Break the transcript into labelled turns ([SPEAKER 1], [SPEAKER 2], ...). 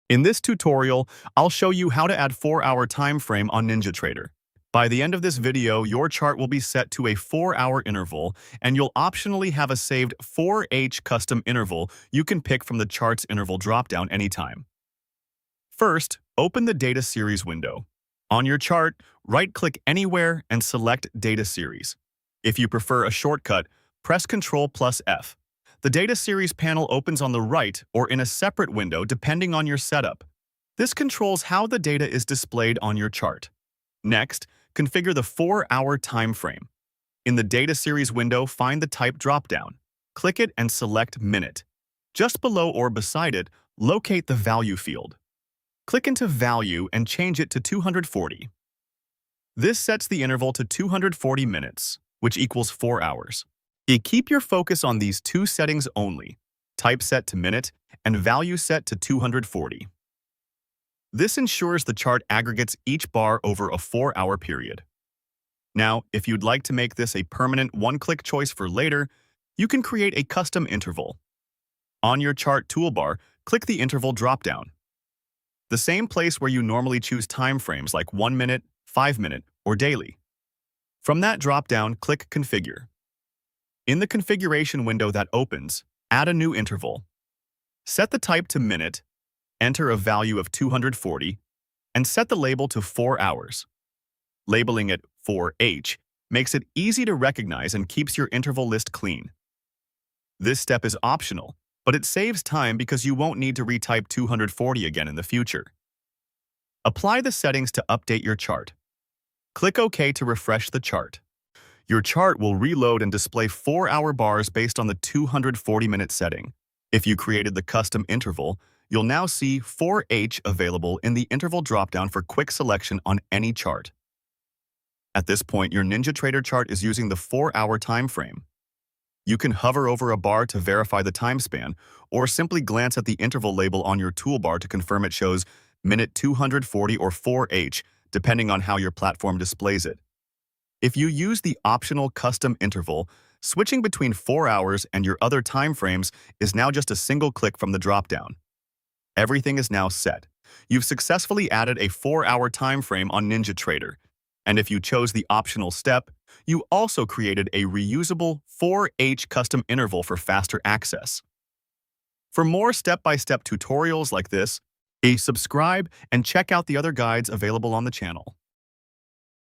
[SPEAKER 1] In this tutorial, I'll show you how to add 4-hour time frame on NinjaTrader. By the end of this video, your chart will be set to a 4-hour interval, and you'll optionally have a saved 4H custom interval you can pick from the chart's interval dropdown anytime. First, open the Data Series window. On your chart, right-click anywhere and select Data Series. If you prefer a shortcut, press Ctrl+F. The Data Series panel opens on the right or in a separate window depending on your setup. This controls how the data is displayed on your chart. Next, configure the 4-hour time frame. In the Data Series window, find the Type dropdown. Click it and select Minute. Just below or beside it, locate the Value field. Click into Value and change it to 240. This sets the interval to 240 minutes, which equals 4 hours. Keep your focus on these two settings only, type set to minute and value set to 240. This ensures the chart aggregates each bar over a 4-hour period. Now, if you'd like to make this a permanent one-click choice for later, you can create a custom interval. On your chart toolbar, click the interval dropdown. The same place where you normally choose time frames like 1 minute, 5 minute, or daily. From that dropdown, click Configure. In the configuration window that opens, add a new interval. Set the type to minute, enter a value of 240, and set the label to 4 hours. Labeling it 4H makes it easy to recognize and keeps your interval list clean. This step is optional, but it saves time because you won't need to retype 240 again in the future. Apply the settings to update your chart. Click OK to refresh the chart. Your chart will reload and display 4-hour bars based on the 240-minute setting. If you created the custom interval, you'll now see 4H available in the interval dropdown for quick selection on any chart. At this point, your NinjaTrader chart is using the 4-hour time frame. You can hover over a bar to verify the time span, or simply glance at the interval label on your toolbar to confirm it shows minute 240 or 4H, depending on how your platform displays it. If you use the optional custom interval, switching between 4 hours and your other time frames is now just a single click from the dropdown. Everything is now set. You've successfully added a 4-hour time frame on NinjaTrader. And if you chose the optional step, you also created a reusable 4H custom interval for faster access. For more step-by-step tutorials like this, subscribe and check out the other guides available on the channel.